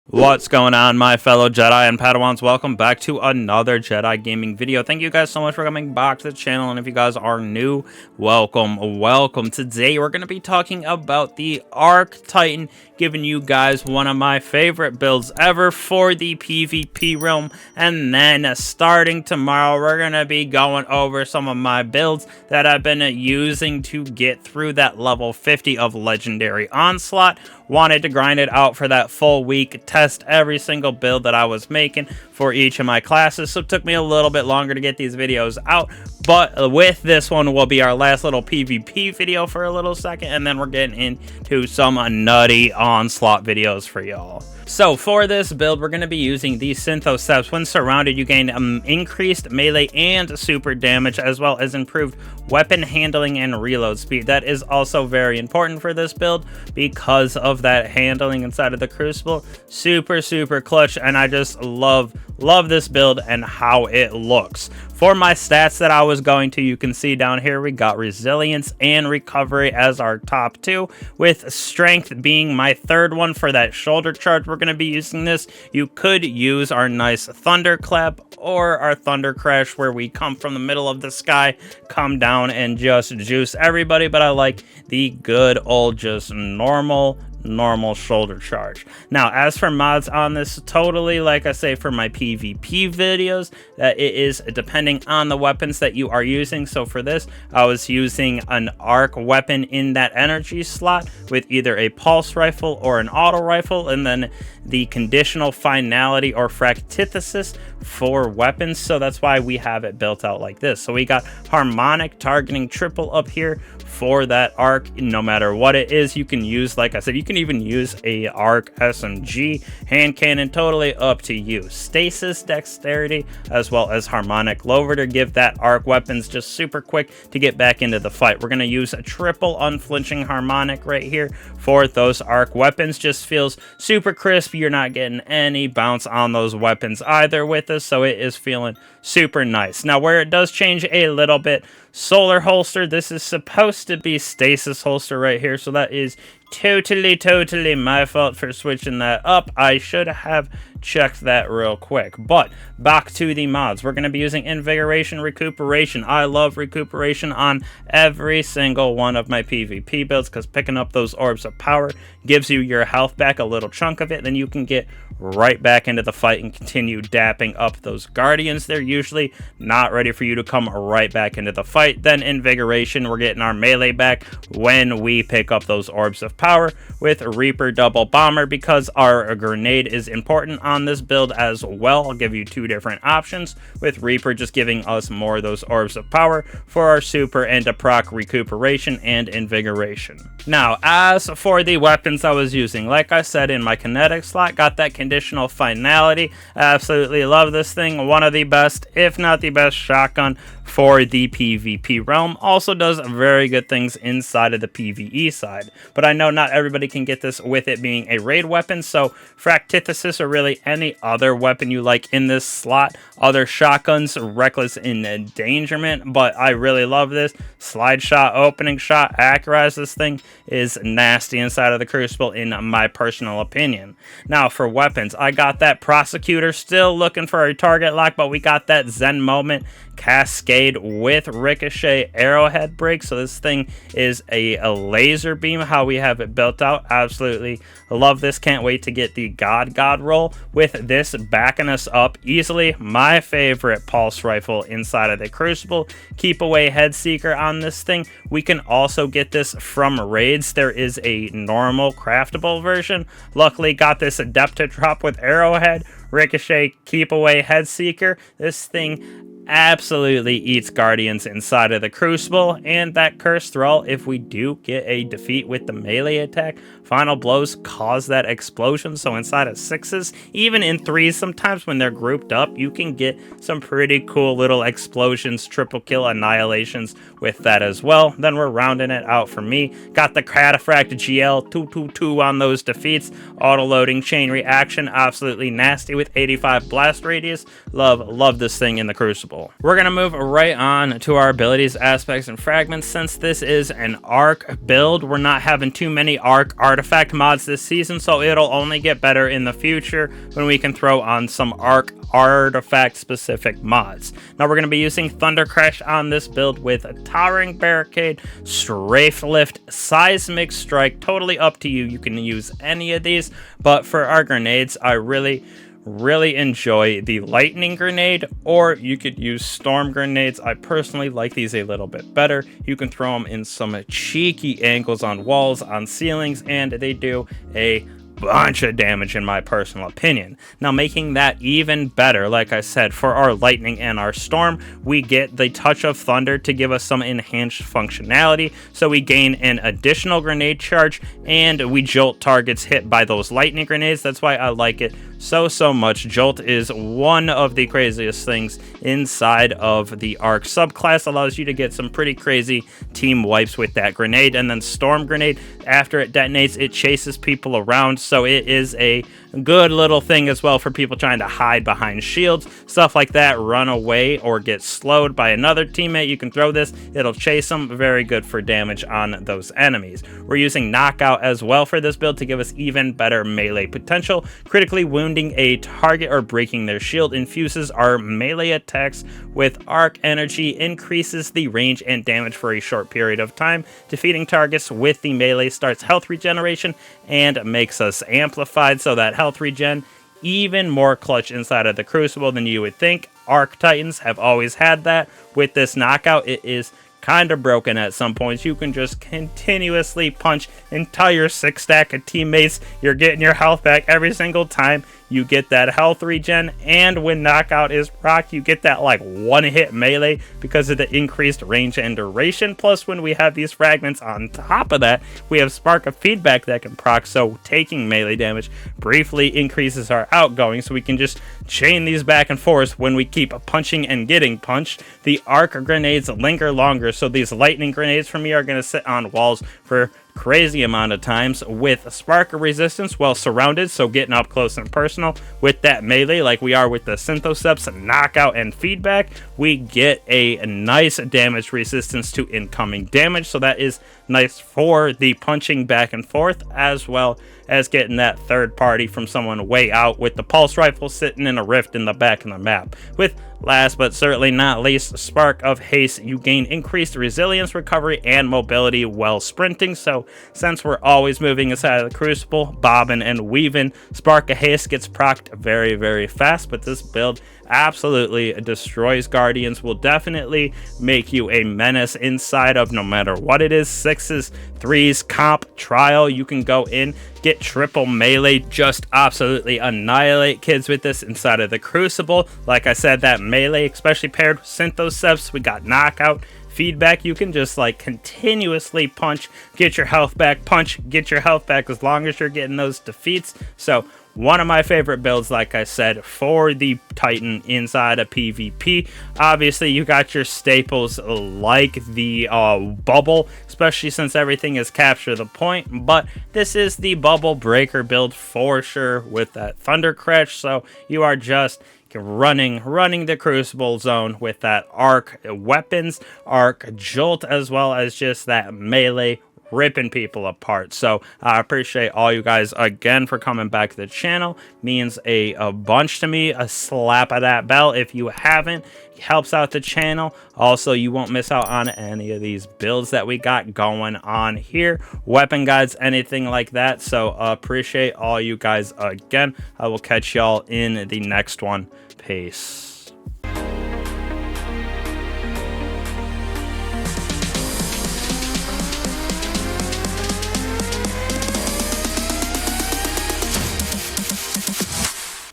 What's going on, my fellow Jedi and Padawans? Welcome back to another Jedi gaming video. Thank you guys so much for coming back to the channel, and if you guys are new, welcome. Today we're going to be talking about the Arc Titan, giving you guys one of my favorite builds ever for the PvP realm. And then starting tomorrow, we're going to be going over some of my builds that I've been using to get through that level 50 of Legendary Onslaught. Wanted to grind it out for that full week, test every single build that I was making for each of my classes, so it took me a little bit longer to get these videos out. But with this one will be our last little PvP video for a little second, and then we're getting into some nutty Onslaught videos for y'all. So for this build, we're going to be using the Synthoceps. When surrounded, you gain increased melee and super damage, as well as improved weapon handling and reload speed. That is also very important for this build because of that handling inside of the Crucible. Super clutch, and I just love this build and how it looks. For my stats that I was going to, you can see down here we got resilience and recovery as our top two, with strength being my third one for that shoulder charge. We're going to be using this. You could use our nice Thunderclap or our Thundercrash, where we come from the middle of the sky, come down and just juice everybody, but I like the good old just normal shoulder charge. Now, as for mods on this, totally, like I say, for my PvP videos, it is depending on the weapons that you are using. So for this, I was using an arc weapon in that energy slot with either a pulse rifle or an auto rifle, and then the conditional finality or fractithesis for weapons. So that's why we have it built out like this. So we got harmonic targeting triple up here for that arc. No matter what it is, you can use, like I said, you can even use a arc SMG hand cannon, totally up to you. Stasis dexterity as well as harmonic lower to give that arc weapons just super quick to get back into the fight. We're going to use a triple unflinching harmonic right here for those arc weapons. Just feels super crisp. You're not getting any bounce on those weapons either with us, so it is feeling super nice. Now, where it does change a little bit, solar holster, this is supposed to be stasis holster right here, so that is totally my fault for switching that up. I should have checked that real quick. But back to the mods, we're going to be using invigoration, recuperation. I love recuperation on every single one of my PvP builds, because picking up those orbs of power gives you your health back, a little chunk of it, then you can get right back into the fight and continue dapping up those guardians. They're usually not ready for you to come right back into the fight. Then invigoration, we're getting our melee back when we pick up those orbs of power. With Reaper double bomber, because our grenade is important on this build as well. I'll give you two different options, with Reaper just giving us more of those orbs of power for our super and to proc recuperation and invigoration. Now, as for the weapons I was using, like I said, in my kinetic slot, got that conditional finality. Absolutely love this thing. One of the best, if not the best, shotgun for the PvP realm. Also does very good things inside of the PvE side, but I know not everybody can get this with it being a raid weapon. So fractithesis, or really any other weapon you like in this slot, other shotguns, reckless endangerment, but I really love this. Slide shot, opening shot, accurate. This thing is nasty inside of the Crucible in my personal opinion. Now for weapons, I got that prosecutor, still looking for a target lock, but we got that Zen moment cascade with ricochet arrowhead break. So this thing is a laser beam, how we have it built out. Absolutely love this. Can't wait to get the god roll with this backing us up easily. My favorite pulse rifle inside of the Crucible. Keep away head seeker on this thing. We can also get this from raids. There is a normal craftable version. Luckily got this adepta drop with arrowhead, ricochet, keep away head seeker. This thing absolutely eats guardians inside of the Crucible, and that cursed thrall, if we do get a defeat with the melee attack, final blows cause that explosion. So inside of 6s, even in 3s, sometimes when they're grouped up, you can get some pretty cool little explosions, triple kill annihilations with that as well. Then we're rounding it out for me. Got the cataphract GL 222 on those defeats. Auto loading chain reaction, absolutely nasty with 85 blast radius. Love this thing in the Crucible. Crucible. We're going to move right on to our abilities, aspects, and fragments. Since this is an arc build, we're not having too many arc artifact mods this season, so it'll only get better in the future when we can throw on some arc artifact specific mods. Now we're going to be using Thundercrash on this build with a Towering Barricade, Strafe Lift, Seismic Strike, totally up to you. You can use any of these, but for our grenades, I really enjoy the lightning grenade, or you could use storm grenades. I personally like these a little bit better. You can throw them in some cheeky angles on walls, on ceilings, and they do a bunch of damage in my personal opinion. Now, making that even better, like I said, for our lightning and our storm, we get the touch of thunder to give us some enhanced functionality. So we gain an additional grenade charge and we jolt targets hit by those lightning grenades. That's why I like it so much. Jolt is one of the craziest things inside of the arc subclass. Allows you to get some pretty crazy team wipes with that grenade. And then storm grenade, after it detonates, it chases people around, so it is a good little thing as well for people trying to hide behind shields, stuff like that, run away or get slowed by another teammate. You can throw this, it'll chase them. Very good for damage on those enemies. We're using knockout as well for this build to give us even better melee potential. Critically wounding a target or breaking their shield infuses our melee attacks with arc energy, increases the range and damage for a short period of time. Defeating targets with the melee starts health regeneration and makes us amplified, so that health regen even more clutch inside of the Crucible than you would think. Arc Titans have always had that. With this knockout, it is kind of broken at some points. You can just continuously punch entire 6-stack of teammates. You're getting your health back every single time. You get that health regen, and when knockout is procced, you get that like one-hit melee because of the increased range and duration. Plus, when we have these fragments on top of that, we have Spark of Feedback that can proc, so taking melee damage briefly increases our outgoing, so we can just chain these back and forth when we keep punching and getting punched. The arc grenades linger longer, so these lightning grenades for me are going to sit on walls for crazy amount of times with spark resistance while surrounded, so getting up close and personal with that melee like we are with the Synthoceps, knockout, and feedback, we get a nice damage resistance to incoming damage, so that is nice for the punching back and forth, as well as getting that third party from someone way out with the pulse rifle sitting in a rift in the back of the map. With last but certainly not least, Spark of Haste, you gain increased resilience, recovery, and mobility while sprinting. So since we're always moving inside of the Crucible, bobbing and weaving, Spark of Haste gets procced very fast, but this build absolutely destroys Guardians. Will definitely make you a menace inside of no matter what it is. 6s, 3s, comp, trial, you can go in, get triple melee, just absolutely annihilate kids with this inside of the Crucible. Like I said, that melee, especially paired with Synthoceps, we got knockout, feedback, you can just like continuously punch, get your health back, punch, get your health back, as long as you're getting those defeats. So one of my favorite builds, like I said, for the Titan inside of PvP. Obviously, you got your staples like the bubble, especially since everything is capture the point, but this is the bubble breaker build for sure with that Thundercrash, so you are just running the Crucible zone with that arc weapons, arc jolt, as well as just that melee ripping people apart. So I appreciate all you guys again for coming back to the channel. Means a bunch to me. A slap of that bell if you haven't, helps out the channel. Also, you won't miss out on any of these builds that we got going on here, weapon guides, anything like that. So appreciate all you guys again. I will catch y'all in the next one. Peace.